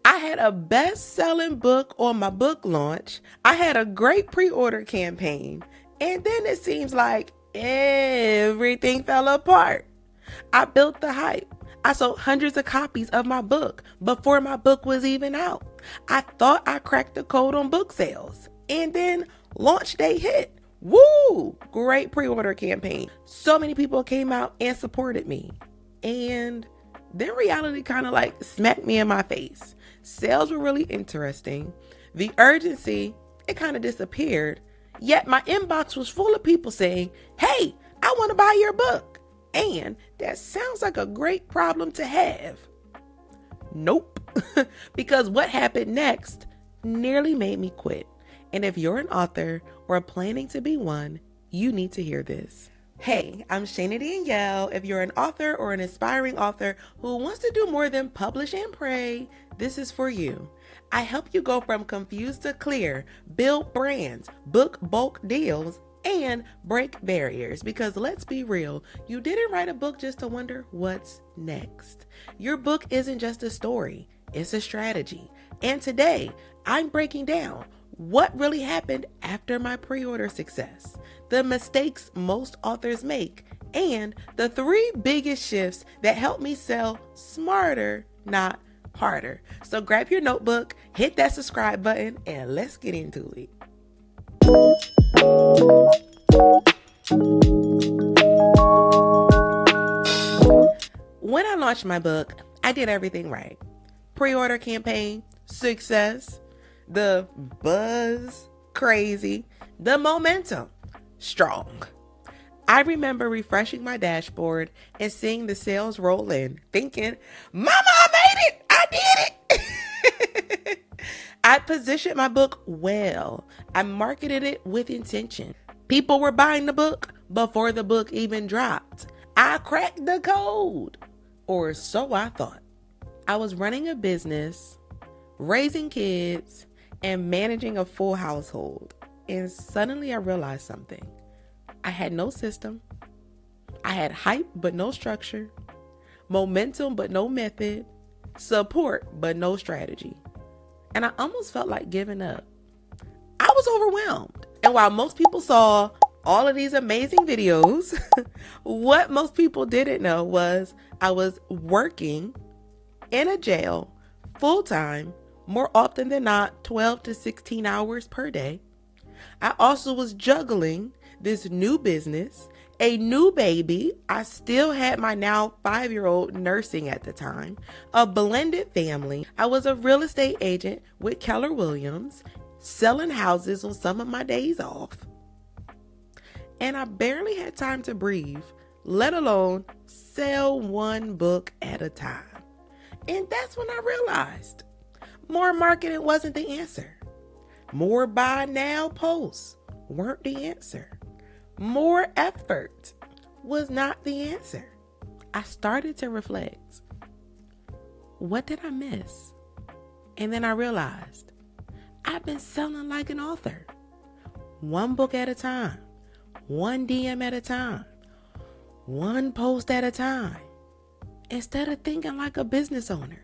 I had a best-selling book on my book launch. I had a great pre-order campaign. And then it seems like everything fell apart. I built the hype. I sold hundreds of copies of my book before my book was even out. I thought I cracked the code on book sales. And then launch day hit. Woo! Great pre-order campaign. So many people came out and supported me. And then reality kind of like smacked me in my face. Sales were really interesting. The urgency, it kind of disappeared. Yet my inbox was full of people saying, hey, I want to buy your book. And that sounds like a great problem to have. Nope. Because what happened next nearly made me quit. And if you're an author or planning to be one, you need to hear this. Hey, I'm Shana Danielle. If you're an author or an aspiring author who wants to do more than publish and pray, this is for you. I help you go from confused to clear, build brands, book bulk deals, and break barriers. Because let's be real, you didn't write a book just to wonder what's next. Your book isn't just a story, it's a strategy. And today, I'm breaking down what really happened after my pre-order success, the mistakes most authors make, and the 3 biggest shifts that help me sell smarter, not harder. So grab your notebook, hit that subscribe button, and let's get into it. When I launched my book, I did everything right. Pre-order campaign, success. The buzz, crazy. The momentum, strong. I remember refreshing my dashboard and seeing the sales roll in, thinking, Mama, I made it! I did it! I positioned my book well. I marketed it with intention. People were buying the book before the book even dropped. I cracked the code, or so I thought. I was running a business, raising kids, and managing a full household. And suddenly I realized something. I had no system. I had hype, but no structure. Momentum, but no method. Support, but no strategy. And I almost felt like giving up. I was overwhelmed. And while most people saw all of these amazing videos, what most people didn't know was I was working in a jail full-time, more often than not, 12 to 16 hours per day. I also was juggling this new business, a new baby. I still had my now 5-year-old nursing at the time, a blended family. I was a real estate agent with Keller Williams, selling houses on some of my days off. And I barely had time to breathe, let alone sell one book at a time. And that's when I realized more marketing wasn't the answer. More buy now posts weren't the answer. More effort was not the answer. I started to reflect. What did I miss? And then I realized I've been selling like an author. One book at a time. One DM at a time. One post at a time. Instead of thinking like a business owner.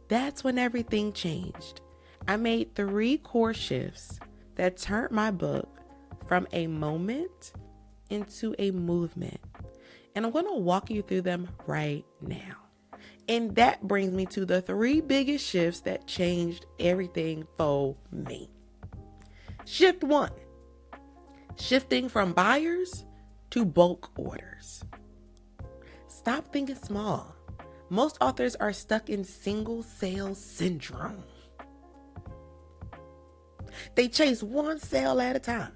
That's when everything changed. I made 3 core shifts that turned my book from a moment into a movement. And I'm going to walk you through them right now. And that brings me to the 3 biggest shifts that changed everything for me. Shift 1, shifting from buyers to bulk orders. Stop thinking small. Most authors are stuck in single sale syndrome. They chase one sale at a time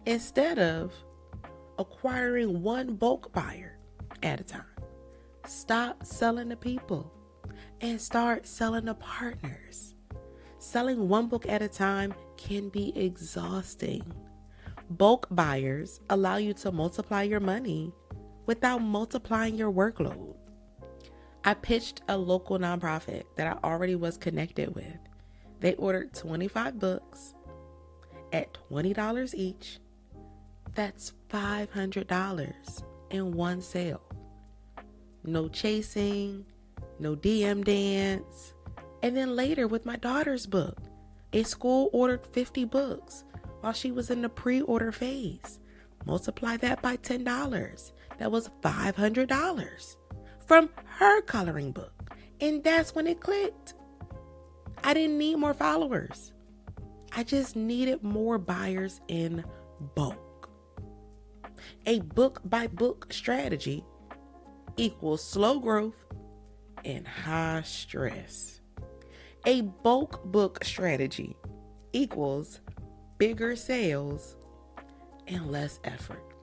instead of acquiring one bulk buyer at a time. Stop selling to people and start selling to partners. Selling one book at a time can be exhausting. Bulk buyers allow you to multiply your money without multiplying your workload. I pitched a local nonprofit that I already was connected with. They ordered 25 books at $20 each. That's $500 in one sale. No chasing, no DM dance, And then later with my daughter's book, a school ordered 50 books while she was in the pre-order phase. Multiply that by $10. That was $500 from her coloring book. And that's when it clicked. I didn't need more followers. I just needed more buyers in bulk. A book by book strategy equals slow growth and high stress. A bulk book strategy equals bigger sales and less effort.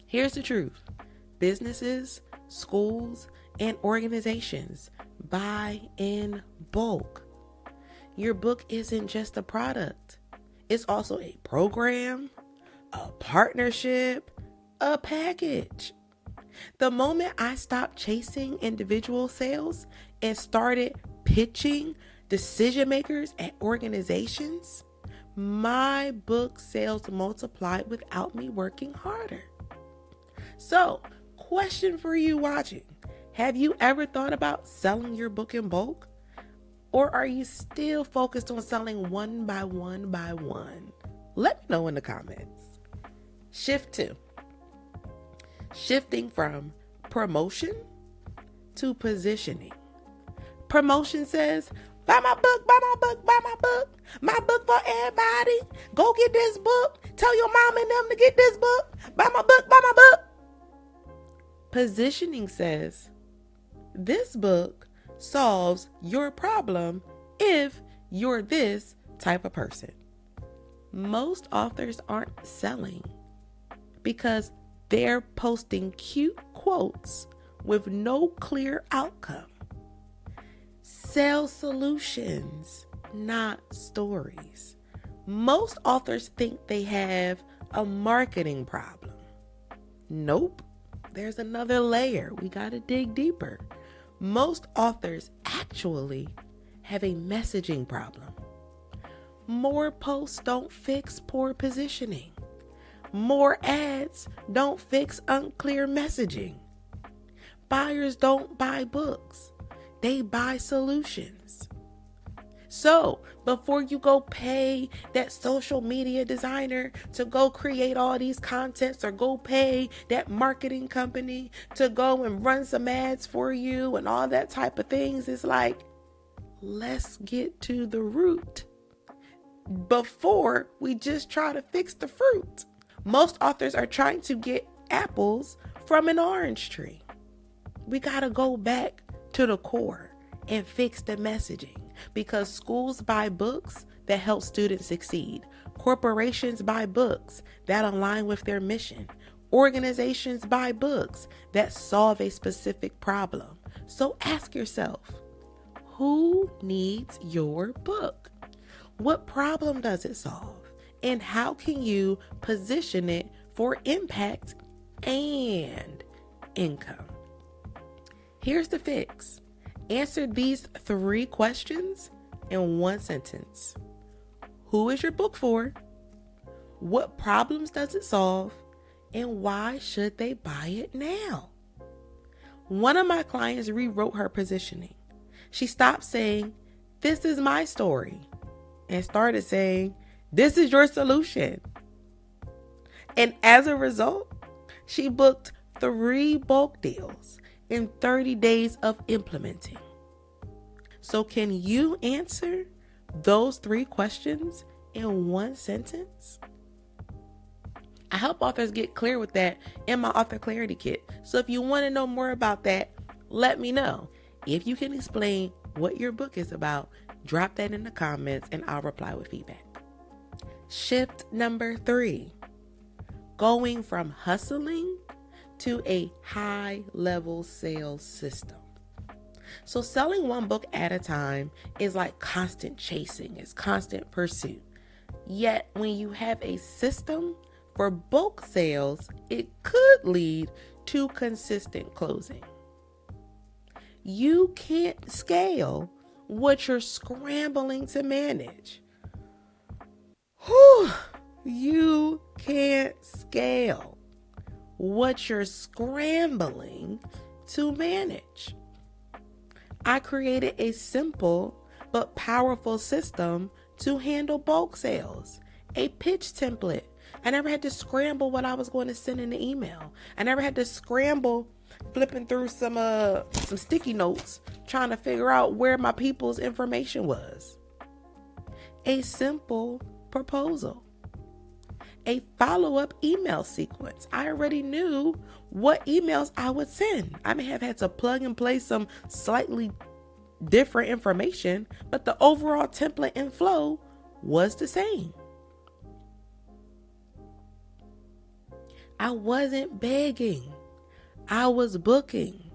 Here's the truth. Businesses, schools, and organizations buy in bulk. Your book isn't just a product. It's also a program, a partnership, a package. The moment I stopped chasing individual sales and started pitching decision makers at organizations, my book sales multiplied without me working harder. So, question for you watching. Have you ever thought about selling your book in bulk? Or are you still focused on selling one by one by one? Let me know in the comments. Shift 2. Shifting from promotion to positioning. Promotion says, buy my book, buy my book, buy my book. My book for everybody. Go get this book. Tell your mom and them to get this book. Buy my book, buy my book. Positioning says, this book solves your problem if you're this type of person. Most authors aren't selling because they're posting cute quotes with no clear outcome. Sell solutions, not stories. Most authors think they have a marketing problem. Nope. There's another layer. We got to dig deeper. Most authors actually have a messaging problem. More posts don't fix poor positioning. More ads don't fix unclear messaging. Buyers don't buy books. They buy solutions. So, before you go pay that social media designer to go create all these contents, or go pay that marketing company to go and run some ads for you and all that type of things, it's like, let's get to the root before we just try to fix the fruit. Most authors are trying to get apples from an orange tree. We got to go back to the core and fix the messaging, because schools buy books that help students succeed. Corporations buy books that align with their mission. Organizations buy books that solve a specific problem. So ask yourself, who needs your book? What problem does it solve? And how can you position it for impact and income? Here's the fix. Answer these 3 questions in 1 sentence. Who is your book for? What problems does it solve? And why should they buy it now? One of my clients rewrote her positioning. She stopped saying, "This is my story," and started saying, "This is your solution." And as a result, she booked 3 bulk deals in 30 days of implementing. So can you answer those 3 questions in 1 sentence? I help authors get clear with that in my Author Clarity Kit. So if you want to know more about that, let me know. If you can explain what your book is about, drop that in the comments and I'll reply with feedback. Shift number 3, going from hustling to a high-level sales system. So selling one book at a time is like constant chasing, it's constant pursuit. Yet when you have a system for bulk sales, it could lead to consistent closing. You can't scale what you're scrambling to manage. You can't scale what you're scrambling to manage. I created a simple but powerful system to handle bulk sales, a pitch template. I never had to scramble what I was going to send in the email. I never had to scramble flipping through some sticky notes trying to figure out where my people's information was. A simple proposal. A follow-up email sequence. I already knew what emails I would send. I may have had to plug and play some slightly different information, but the overall template and flow was the same. I wasn't begging. I was booking.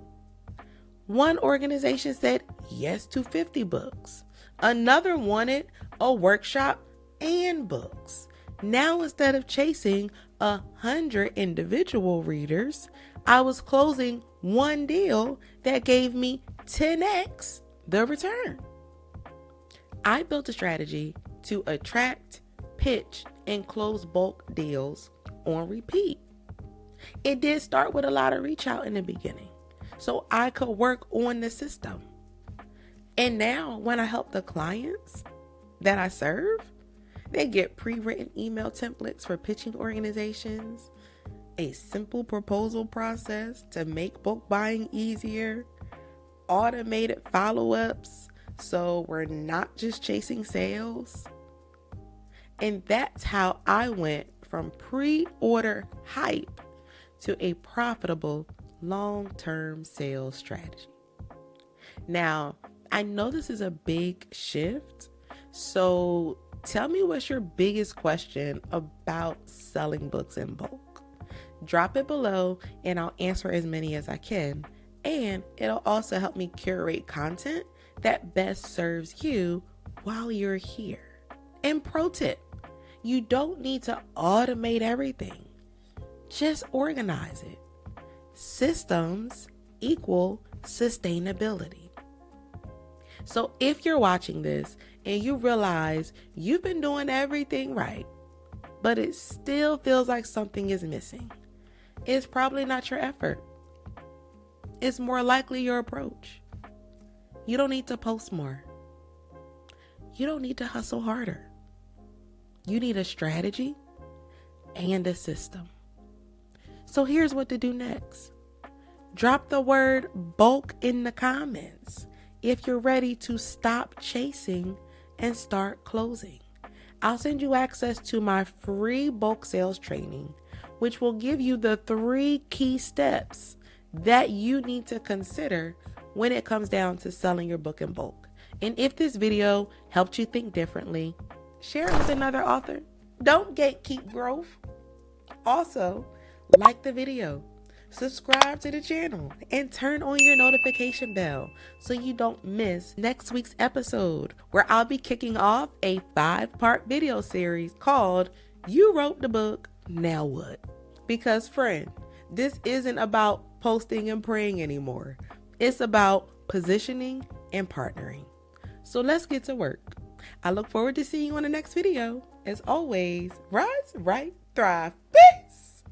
One organization said yes to 50 books. Another wanted a workshop and books. Now, instead of chasing 100 individual readers, I was closing one deal that gave me 10x the return. I built a strategy to attract, pitch, and close bulk deals on repeat. It did start with a lot of reach out in the beginning, so I could work on the system. And now when I help the clients that I serve, they get pre-written email templates for pitching organizations, a simple proposal process to make bulk buying easier, automated follow-ups so we're not just chasing sales. And that's how I went from pre-order hype to a profitable long-term sales strategy. Now, I know this is a big shift, so tell me what's your biggest question about selling books in bulk. Drop it below and I'll answer as many as I can. And it'll also help me curate content that best serves you while you're here. And pro tip, you don't need to automate everything. Just organize it. Systems equal sustainability. So if you're watching this and you realize you've been doing everything right, but it still feels like something is missing, it's probably not your effort. It's more likely your approach. You don't need to post more. You don't need to hustle harder. You need a strategy and a system. So here's what to do next. Drop the word bulk in the comments if you're ready to stop chasing and start closing. I'll send you access to my free bulk sales training, which will give you the 3 key steps that you need to consider when it comes down to selling your book in bulk. And if this video helped you think differently, share it with another author. Don't gatekeep growth. Also, like the video, subscribe to the channel, and turn on your notification bell so you don't miss next week's episode, where I'll be kicking off a 5-part video series called You Wrote the Book, Now What? Because friend, this isn't about posting and praying anymore. It's about positioning and partnering. So let's get to work. I look forward to seeing you on the next video. As always, rise, right, thrive. Peace.